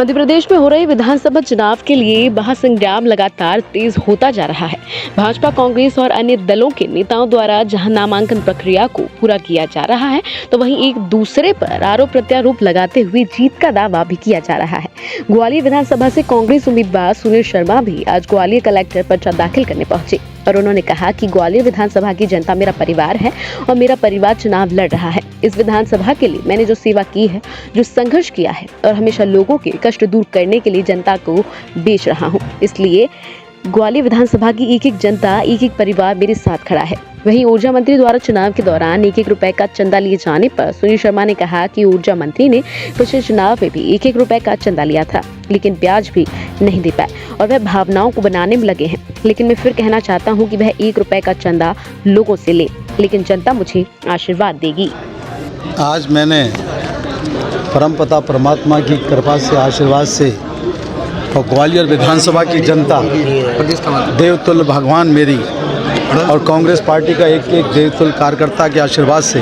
मध्य प्रदेश में हो रहे विधानसभा चुनाव के लिए महासंग्राम लगातार तेज होता जा रहा है। भाजपा, कांग्रेस और अन्य दलों के नेताओं द्वारा जहां नामांकन प्रक्रिया को पूरा किया जा रहा है, तो वहीं एक दूसरे पर आरोप प्रत्यारोप लगाते हुए जीत का दावा भी किया जा रहा है। ग्वालियर विधानसभा से कांग्रेस उम्मीदवार सुनील शर्मा भी आज ग्वालियर कलेक्टर पर्चा दाखिल करने पहुंचे और उन्होंने कहा कि ग्वालियर विधानसभा की जनता मेरा परिवार है और मेरा परिवार चुनाव लड़ रहा है। इस विधानसभा के लिए मैंने जो सेवा की है, जो संघर्ष किया है और हमेशा लोगों के कष्ट दूर करने के लिए जनता को बेच रहा हूं, इसलिए ग्वालियर विधानसभा की एक एक जनता, एक एक परिवार मेरे साथ खड़ा है। वहीं ऊर्जा मंत्री द्वारा चुनाव के दौरान 1-1 रुपए का चंदा लिए जाने पर सुनील शर्मा ने कहा कि ऊर्जा मंत्री ने पिछले चुनाव में भी 1-1 रुपए का चंदा लिया था, लेकिन ब्याज भी नहीं दे पाए और वह भावनाओं को बनाने में लगे हैं। लेकिन मैं फिर कहना चाहता हूं कि वह 1 रुपए का चंदा लोगों से ले, लेकिन जनता मुझे आशीर्वाद देगी। आज मैंने परमपिता परमात्मा की कृपा से, आशीर्वाद से और ग्वालियर विधानसभा की जनता, देवतुल्य भगवान मेरी और कांग्रेस पार्टी का एक एक देवतुल्य कार्यकर्ता के आशीर्वाद से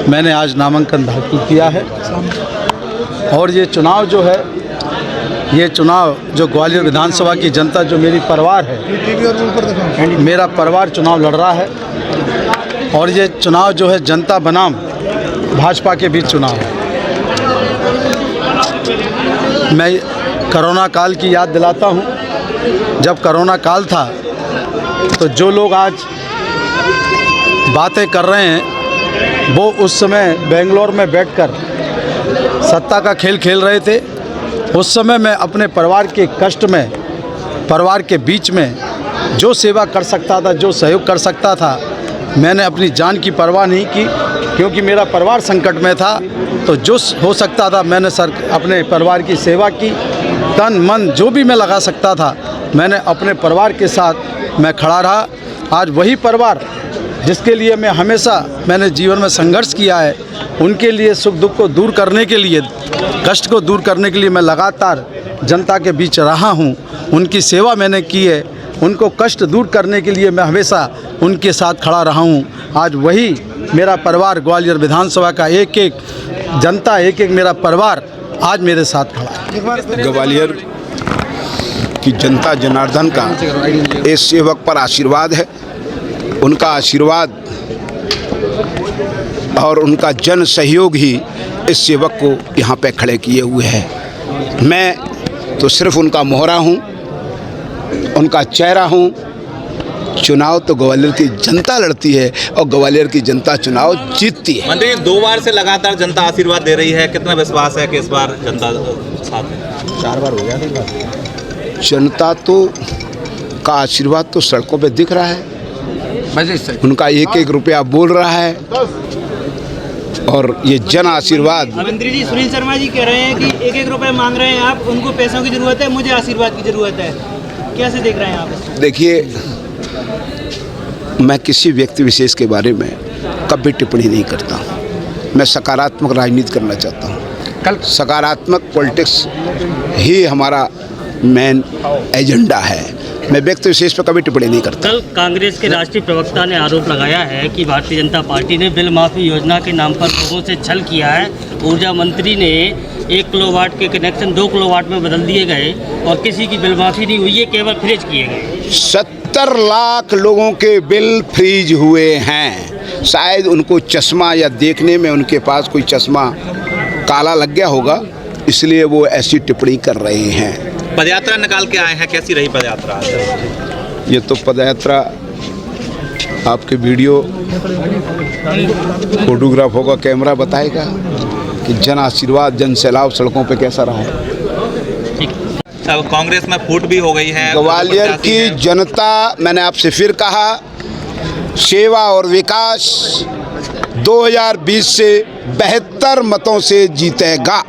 मैंने आज नामांकन दाखिल किया है। और ये चुनाव जो है, ये चुनाव जो ग्वालियर विधानसभा की जनता, जो मेरी परिवार है, मेरा परिवार चुनाव लड़ रहा है। और ये चुनाव जो है जनता बनाम भाजपा के बीच चुनाव है। मैं कोरोना काल की याद दिलाता हूँ। जब कोरोना काल था तो जो लोग आज बातें कर रहे हैं, वो उस समय बेंगलोर में बैठकर सत्ता का खेल खेल रहे थे। उस समय मैं अपने परिवार के कष्ट में, परिवार के बीच में जो सेवा कर सकता था, जो सहयोग कर सकता था, मैंने अपनी जान की परवाह नहीं की, क्योंकि मेरा परिवार संकट में था। तो जो हो सकता था मैंने अपने परिवार की सेवा की, तन मन जो भी मैं लगा सकता था मैंने अपने परिवार के साथ मैं खड़ा रहा। आज वही परिवार जिसके लिए मैं हमेशा मैंने जीवन में संघर्ष किया है, उनके लिए सुख दुख को दूर करने के लिए, कष्ट को दूर करने के लिए मैं लगातार जनता के बीच रहा हूँ। उनकी सेवा मैंने की है, उनको कष्ट दूर करने के लिए मैं हमेशा उनके साथ खड़ा रहा हूँ। आज वही मेरा परिवार, ग्वालियर विधानसभा का एक एक जनता, एक एक मेरा परिवार आज मेरे साथ खड़ा है। ग्वालियर की जनता जनार्दन का इस सेवक पर आशीर्वाद है। उनका आशीर्वाद और उनका जन सहयोग ही इस सेवक को यहाँ पे खड़े किए हुए है। मैं तो सिर्फ उनका मोहरा हूँ, उनका चेहरा हूँ। चुनाव तो ग्वालियर की जनता लड़ती है और ग्वालियर की जनता चुनाव जीतती है। मंत्री, 2 बार से लगातार जनता आशीर्वाद दे रही है, कितना विश्वास है कि इस बार जनता साथ है? 4 बार हो गया। जनता तो का आशीर्वाद तो सड़कों पे दिख रहा है, उनका 1-1 रुपया बोल रहा है और ये जन आशीर्वाद। मंत्री जी, सुनील शर्मा जी कह रहे हैं कि 1-1 रुपये मांग रहे हैं आप, उनको पैसों की ज़रूरत है, मुझे आशीर्वाद की ज़रूरत है। कैसे देख रहे हैं आप? देखिए, मैं किसी व्यक्ति विशेष के बारे में कभी टिप्पणी नहीं करता। मैं सकारात्मक राजनीति करना चाहता हूँ। कल सकारात्मक पॉलिटिक्स ही हमारा मेन एजेंडा है। मैं व्यक्ति विशेष पर कभी टिप्पणी नहीं करता। कल कांग्रेस के राष्ट्रीय प्रवक्ता ने आरोप लगाया है कि भारतीय जनता पार्टी ने बिल माफी योजना के नाम पर लोगों से छल किया है। ऊर्जा मंत्री ने 1 किलोवाट के कनेक्शन 2 किलोवाट में बदल दिए गए और किसी की बिल माफी नहीं हुई है, केवल फ्रीज किए गए। 70 लाख लोगों के बिल फ्रीज हुए हैं। शायद उनको चश्मा या देखने में उनके पास कोई चश्मा काला लग गया होगा, इसलिए वो ऐसी टिप्पणी कर रहे हैं। पदयात्रा निकाल के आए हैं, कैसी रही पदयात्रा? ये तो पदयात्रा आपके वीडियो फोटोग्राफों का कैमरा बताएगा कि जन आशीर्वाद, जन सैलाब सड़कों पे कैसा रहा है। कांग्रेस में फूट भी हो गई है। ग्वालियर की जनता, मैंने आपसे फिर कहा, सेवा और विकास 2020 से 72 मतों से जीतेगा।